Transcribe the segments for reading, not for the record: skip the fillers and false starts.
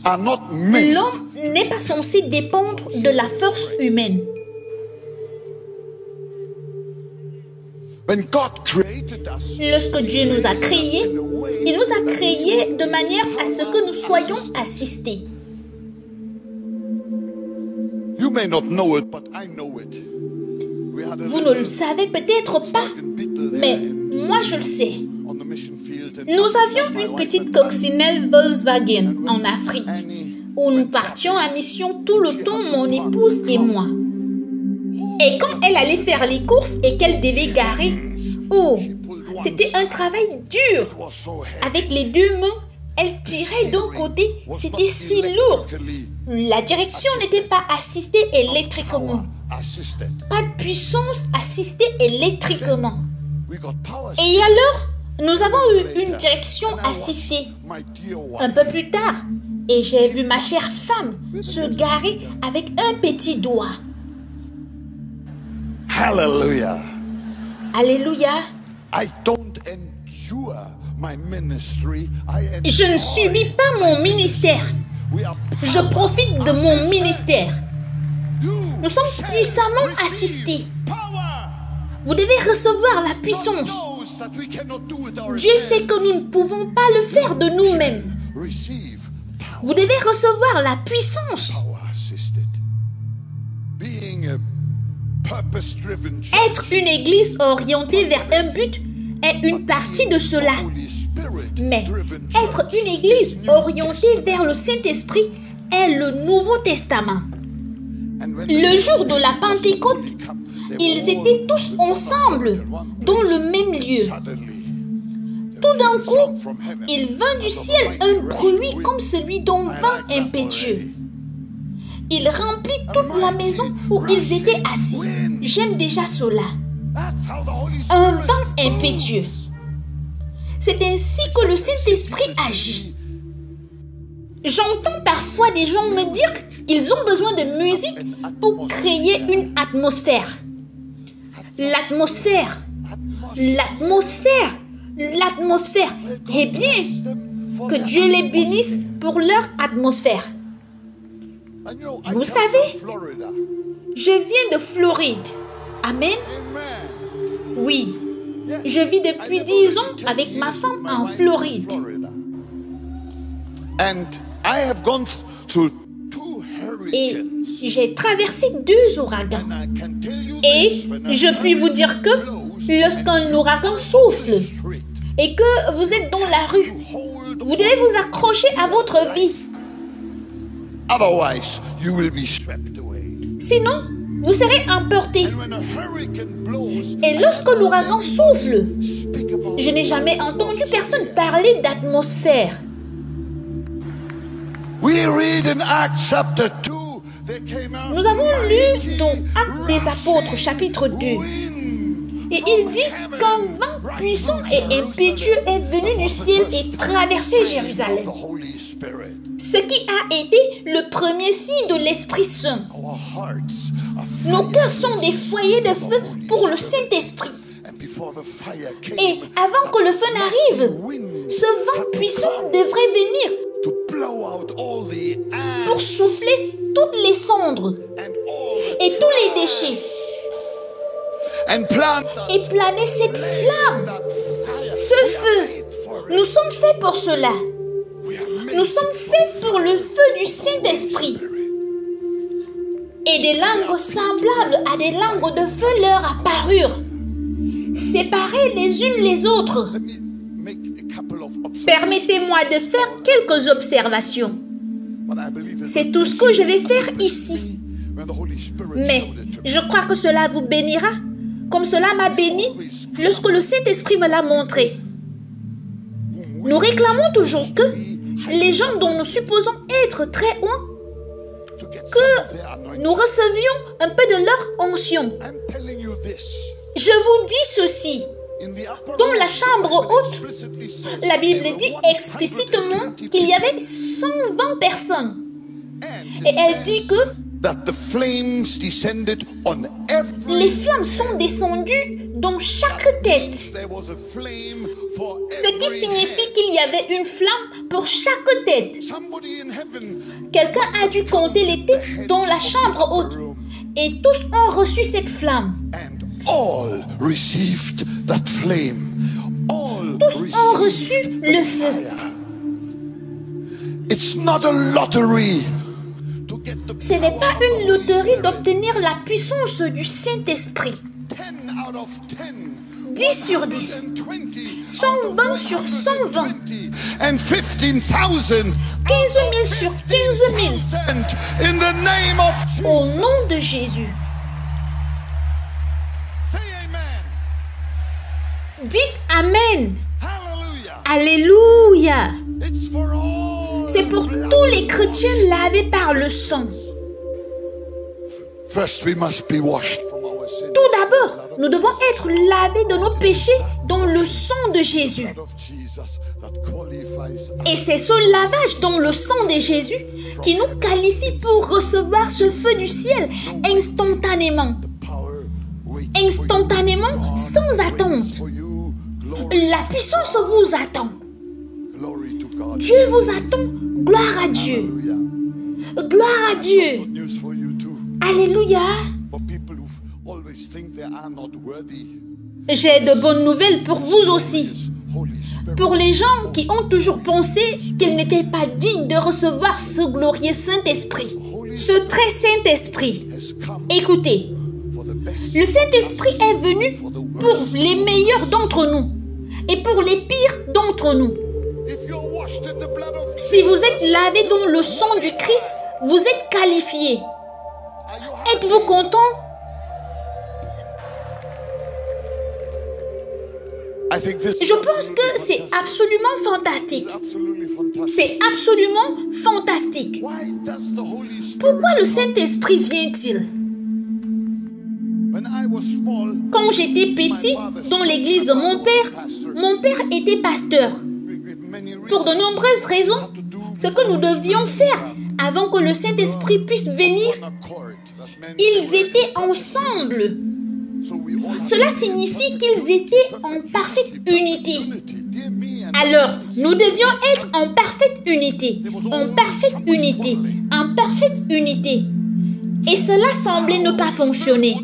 L'homme n'est pas censé dépendre de la force humaine. Lorsque Dieu nous a créés, il nous a créés de manière à ce que nous soyons assistés. Vous ne le savez peut-être pas, mais moi je le sais. Nous avions une petite coccinelle Volkswagen en Afrique, où nous partions en mission tout le temps, mon épouse et moi. Et quand elle allait faire les courses et qu'elle devait garer, oh, c'était un travail dur. Avec les deux mains, elle tirait d'un côté, c'était si lourd. La direction n'était pas assistée électriquement. Pas de puissance assistée électriquement. Et alors, nous avons eu une direction assistée. Un peu plus tard, et j'ai vu ma chère femme se garer avec un petit doigt. Hallelujah. Alléluia. Je ne subis pas mon ministère. Je profite de mon ministère. Nous sommes puissamment assistés. Vous devez recevoir la puissance. Dieu sait que nous ne pouvons pas le faire de nous-mêmes. Vous devez recevoir la puissance. Être une église orientée vers un but est une partie de cela. Mais être une église orientée vers le Saint-Esprit est le Nouveau Testament. Le jour de la Pentecôte, ils étaient tous ensemble dans le même lieu. Tout d'un coup, il vint du ciel un bruit comme celui d'un vent impétueux. Il remplit toute la maison où ils étaient assis. J'aime déjà cela. Un vent impétueux. C'est ainsi que le Saint-Esprit agit. J'entends parfois des gens me dire qu'ils ont besoin de musique pour créer une atmosphère. L'atmosphère. L'atmosphère. L'atmosphère. Eh bien, que Dieu les bénisse pour leur atmosphère. Vous savez, je viens de Floride. Amen. Oui, je vis depuis 10 ans avec ma femme en Floride. Et j'ai traversé 2 ouragans. Et je puis vous dire que lorsqu'un ouragan souffle et que vous êtes dans la rue, vous devez vous accrocher à votre vie. Sinon, vous serez emporté. Et lorsque l'ouragan souffle, je n'ai jamais entendu personne parler d'atmosphère. Nous avons lu dans Actes des Apôtres, chapitre 2. Et il dit qu'un vent puissant et impétueux est venu du ciel et traversé Jérusalem. Ce qui a été le premier signe de l'Esprit Saint. Nos cœurs sont des foyers de feu pour le Saint-Esprit. Et avant que le feu n'arrive, ce vent puissant devrait venir pour souffler toutes les cendres et tous les déchets et planer cette flamme, ce feu. Nous sommes faits pour cela. Nous sommes faits pour le feu du Saint-Esprit. Et des langues semblables à des langues de feu leur apparurent, séparées les unes les autres. Permettez-moi de faire quelques observations. C'est tout ce que je vais faire ici. Mais je crois que cela vous bénira, comme cela m'a béni lorsque le Saint-Esprit me l'a montré. Nous réclamons toujours que les gens dont nous supposons être très loin, que nous recevions un peu de leur onction. Je vous dis ceci. Dans la chambre haute, la Bible dit explicitement qu'il y avait 120 personnes. Et elle dit que Les flammes sont descendues dans chaque tête. Ce qui signifie qu'il y avait une flamme pour chaque tête. Quelqu'un a dû compter les têtes dans la chambre haute. Et tous ont reçu cette flamme. Tous ont reçu le feu. Ce n'est pas une loterie d'obtenir la puissance du Saint-Esprit. 10 sur 10. 120 sur 120. 15 000 sur 15 000. Au nom de Jésus. Dites Amen. Alléluia. C'est pour tous les chrétiens lavés par le sang. Tout d'abord, nous devons être lavés de nos péchés dans le sang de Jésus. Et c'est ce lavage dans le sang de Jésus qui nous qualifie pour recevoir ce feu du ciel instantanément. Instantanément, sans attente. La puissance vous attend. Dieu vous attend. Gloire à Dieu. Gloire à Dieu. Alléluia. J'ai de bonnes nouvelles pour vous aussi. Pour les gens qui ont toujours pensé qu'ils n'étaient pas dignes de recevoir ce glorieux Saint-Esprit. Ce très Saint-Esprit. Écoutez, le Saint-Esprit est venu pour les meilleurs d'entre nous et pour les pires d'entre nous. Si vous êtes lavé dans le sang du Christ, vous êtes qualifié. Êtes-vous content? Je pense que c'est absolument fantastique. C'est absolument fantastique. Pourquoi le Saint-Esprit vient-il? Quand j'étais petit, dans l'église de mon père était pasteur. Pour de nombreuses raisons, ce que nous devions faire avant que le Saint-Esprit puisse venir, ils étaient ensemble. Cela signifie qu'ils étaient en parfaite unité. Alors, nous devions être en parfaite unité, en parfaite unité, en parfaite unité. Et cela semblait ne pas fonctionner.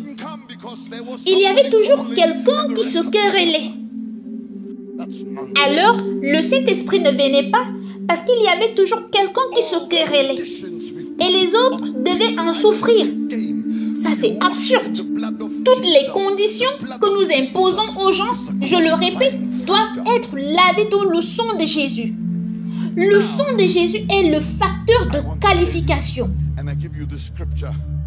Il y avait toujours quelqu'un qui se querellait. Alors, le Saint-Esprit ne venait pas parce qu'il y avait toujours quelqu'un qui se querellait. Et les autres devaient en souffrir. Ça, c'est absurde. Toutes les conditions que nous imposons aux gens, je le répète, doivent être lavées dans le sang de Jésus. Le sang de Jésus est le facteur de qualification.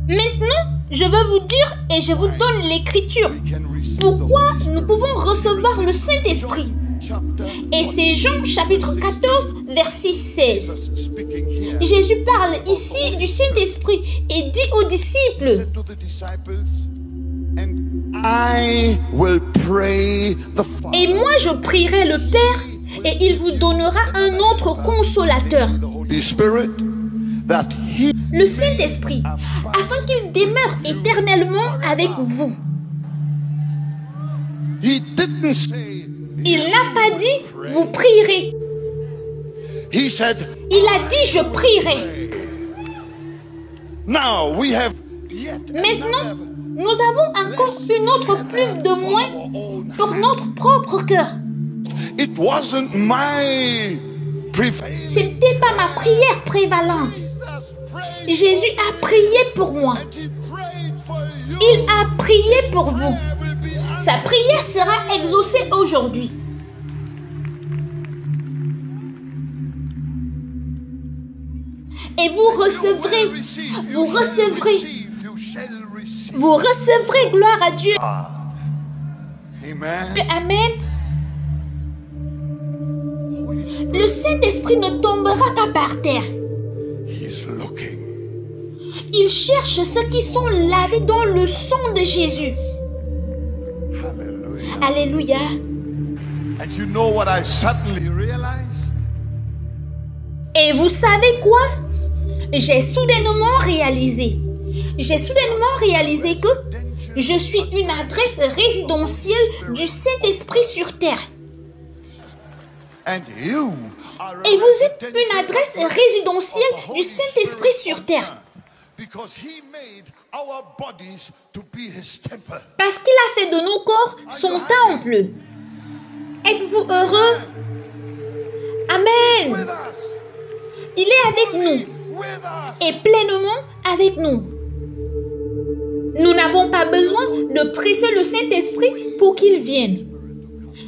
Maintenant, je veux vous dire et je vous donne l'écriture. Pourquoi nous pouvons recevoir le Saint-Esprit? Et c'est Jean chapitre 14, verset 16. Jésus parle ici du Saint-Esprit et dit aux disciples: et moi je prierai le Père et il vous donnera un autre consolateur, le Saint-Esprit, afin qu'il demeure éternellement avec vous. Il n'a pas dit vous prierez. Il a dit je prierai. Maintenant, nous avons encore une autre plume de moins pour notre propre cœur. Ce n'était pas ma prière prévalente. Jésus a prié pour moi. Il a prié pour vous. Sa prière sera exaucée aujourd'hui. Et vous recevrez, gloire à Dieu. Amen. Le Saint-Esprit ne tombera pas par terre. Il cherche ceux qui sont lavés dans le sang de Jésus. Alléluia. Et vous savez quoi? J'ai soudainement réalisé j'ai soudainement réalisé que je suis une adresse résidentielle du Saint-Esprit sur terre. Et vous êtes une adresse résidentielle du Saint-Esprit sur terre. Parce qu'il a fait de nos corps son temple. Êtes-vous heureux? Amen. Il est avec nous et pleinement avec nous. Nous n'avons pas besoin de presser le Saint-Esprit pour qu'il vienne.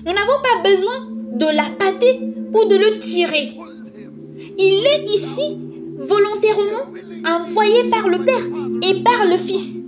Nous n'avons pas besoin de l'appâter pour de le tirer. Il est ici volontairement envoyé par le Père et par le Fils.